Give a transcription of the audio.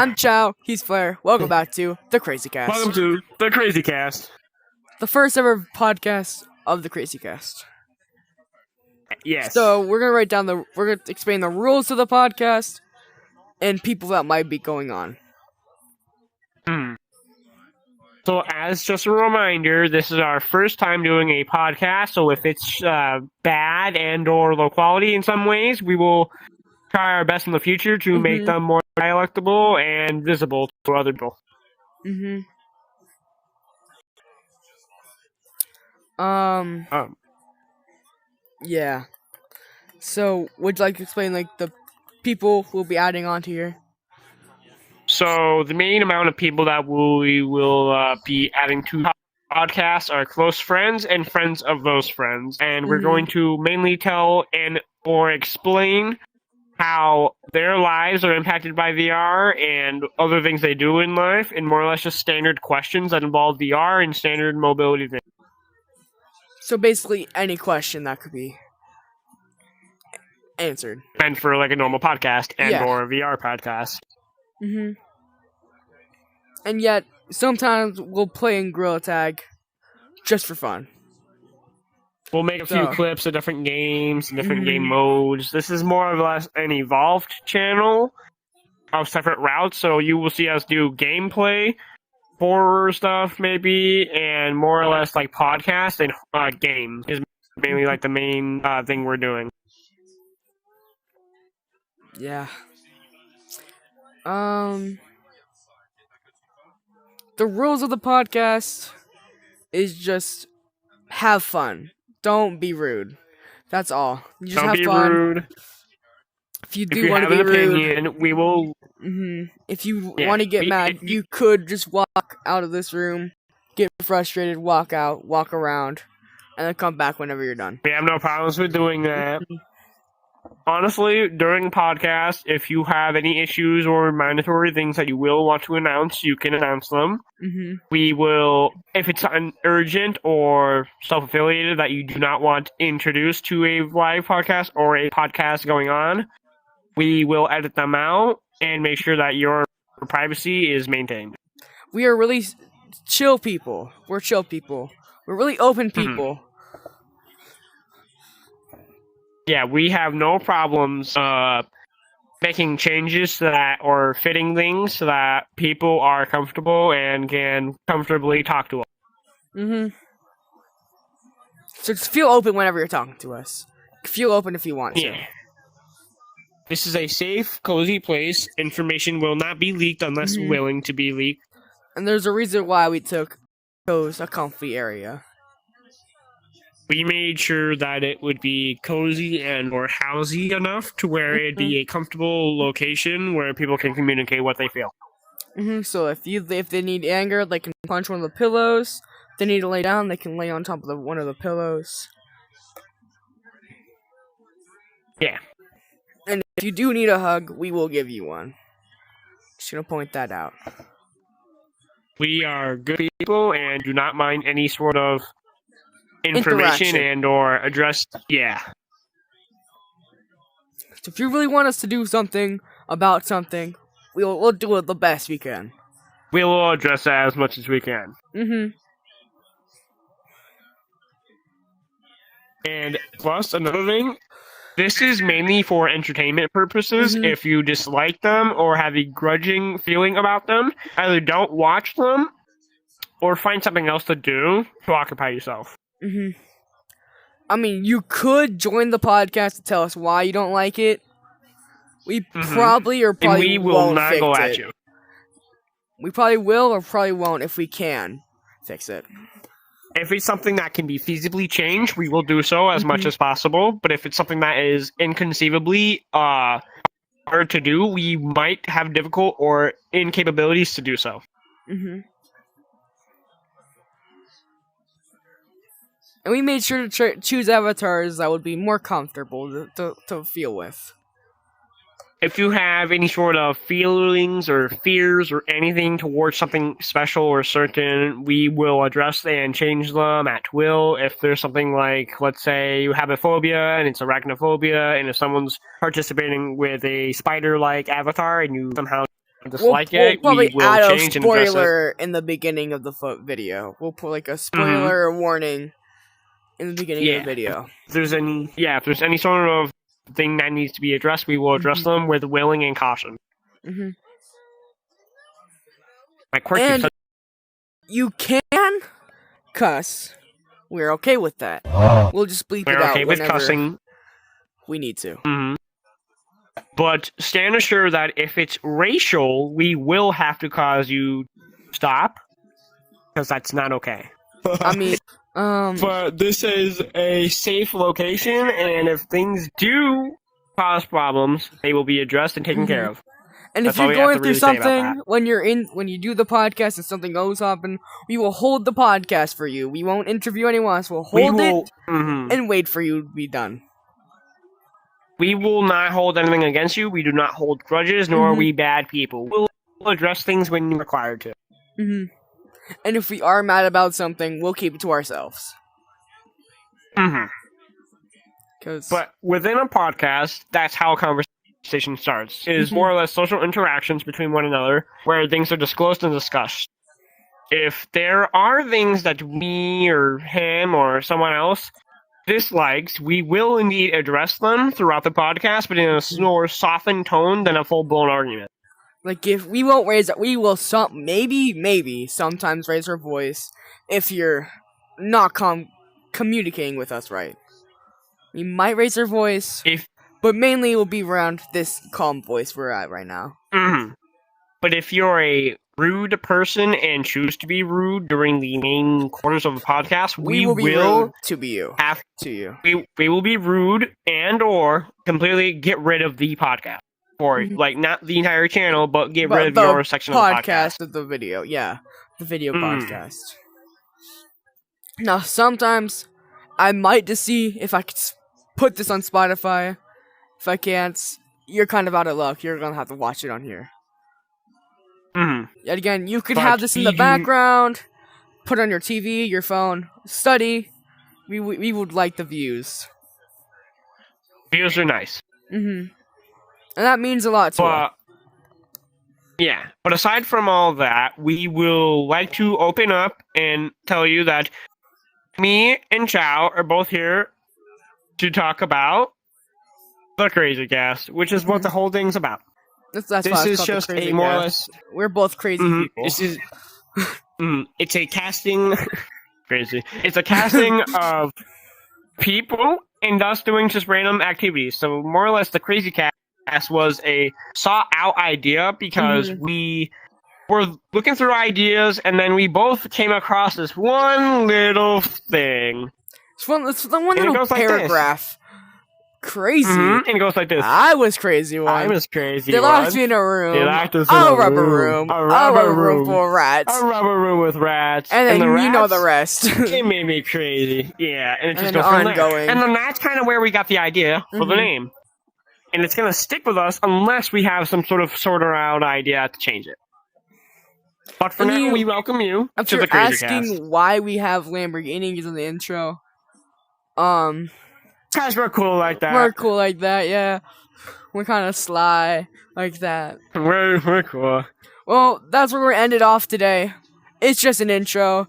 I'm Chow. He's Flair. Welcome back to the Crazy Cast. Welcome to the Crazy Cast. The first ever podcast of the Crazy Cast. Yes. So we're gonna explain the rules of the podcast and people that might be going on. So as just a reminder, this is our first time doing a podcast, so if it's bad and or low quality in some ways, we will try our best in the future to make them more dialectable and visible to other people. Yeah. So, would you like to explain, the people we'll be adding on to here? So, the main amount of people that we will be adding to the podcast are close friends and friends of those friends. And we're going to mainly tell and or explain how their lives are impacted by VR and other things they do in life, and more or less just standard questions that involve VR and standard mobility things. So basically, any question that could be answered. Meant for like a normal podcast and or a VR podcast. And yet, sometimes we'll play in Gorilla Tag just for fun. We'll make a few clips of different games, different game modes. This is more or less an evolved channel of separate routes, so you will see us do gameplay, horror stuff maybe, and more or less like podcast and games is mainly like the main thing we're doing. Yeah. The rules of the podcast is just have fun. Don't be rude. That's all. You just Don't have be fun. rude. If you do want to be have an rude, opinion, we will. If you want to get mad, you could just walk out of this room, get frustrated, walk out, walk around, and then come back whenever you're done. We have no problems with doing that. Honestly, during the podcast, if you have any issues or mandatory things that you will want to announce, you can announce them. We will, if it's urgent or self-affiliated that you do not want introduced to a live podcast or a podcast going on, we will edit them out and make sure that your privacy is maintained. We are really chill people. We're chill people. We're really open people. Yeah, we have no problems making changes to that or fitting things so that people are comfortable and can comfortably talk to us. So just feel open whenever you're talking to us. Feel open if you want to. Yeah. This is a safe, cozy place. Information will not be leaked unless willing to be leaked. And there's a reason why we chose a comfy area. We made sure that it would be cozy and or housey enough to where it'd be a comfortable location where people can communicate what they feel. So if they need anger, they can punch one of the pillows. If they need to lay down, they can lay on top of one of the pillows. Yeah. And if you do need a hug, we will give you one. Just gonna point that out. We are good people and do not mind any sort of information and or address. Yeah. So if you really want us to do something about something, we'll do it the best we can. We will address that as much as we can. And plus another thing, this is mainly for entertainment purposes. If you dislike them or have a grudging feeling about them, either don't watch them or find something else to do to occupy yourself. I mean, you could join the podcast to tell us why you don't like it. We probably or probably and we will not go at you. We probably will or probably won't if we can fix it. If it's something that can be feasibly changed, we will do so as much as possible. But if it's something that is inconceivably hard to do, we might have difficult or incapabilities to do so. And we made sure to choose avatars that would be more comfortable to feel with. If you have any sort of feelings or fears or anything towards something special or certain, we will address and change them at will. If there's something like, let's say you have a phobia and it's arachnophobia, and if someone's participating with a spider-like avatar and you somehow dislike we'll it, probably we will add change a and address it. spoiler in the beginning of the video. We'll put like a spoiler warning in the beginning of the video. If there's any sort of thing that needs to be addressed, we will address them with willing and caution. And you can cuss. We're okay with that. We'll just bleep it out with whenever cussing. we need to. But stand assured that if it's racial, we will have to cause you stop, because that's not okay. I mean, but this is a safe location, and if things do cause problems, they will be addressed and taken care of. And if you're going through something when you do the podcast and something goes happen, we will hold the podcast for you. We won't interview anyone else. We'll hold it and wait for you to be done. We will not hold anything against you. We do not hold grudges, nor are we bad people. We'll address things when required to. And if we are mad about something, we'll keep it to ourselves. But within a podcast, that's how a conversation starts. It is more or less social interactions between one another, where things are disclosed and discussed. If there are things that me or him or someone else dislikes, we will indeed address them throughout the podcast, but in a more softened tone than a full-blown argument. Like, if we won't we will maybe sometimes raise our voice if you're not communicating with us right. We might raise our voice, but mainly it will be around this calm voice we're at right now. But if you're a rude person and choose to be rude during the main quarters of the podcast, we will be rude to you. We will be rude and or completely get rid of the podcast. Or, like, not the entire channel, but get rid of your section of the podcast. Of the video, yeah. The video podcast. Now, sometimes I might just see if I could put this on Spotify. If I can't, you're kind of out of luck. You're gonna have to watch it on here. Yet again, you could have this in the background, put it on your TV, your phone, study. We would like the views. Views are nice. And that means a lot to us. Yeah, but aside from all that, we will like to open up and tell you that me and Chow are both here to talk about the Crazy Cast, which is what the whole thing's about. This is just a more or less. We're both crazy people. This is. It's a casting. Crazy. It's a casting of people and us doing just random activities. So more or less, the Crazy Cast was a sought-out idea because we were looking through ideas, and then we both came across this one little thing. It's the one little paragraph. Crazy. And it goes like this. I was crazy once. I was crazy They locked me in a room. They locked us in a rubber room. A rubber room full of rats. A rubber room with rats. And then the rats, you know the rest. It made me crazy. Yeah, and it just goes ongoing. And then that's kind of where we got the idea for the name. And it's going to stick with us unless we have some sort of out idea to change it. But for now, we welcome you to the Crazy Cast. Asking why we have Lamborghinis in the intro. Guys, we're cool like that. We're cool like that, yeah. We're kind of sly like that. We're cool. Well, that's where we're ended off today. It's just an intro.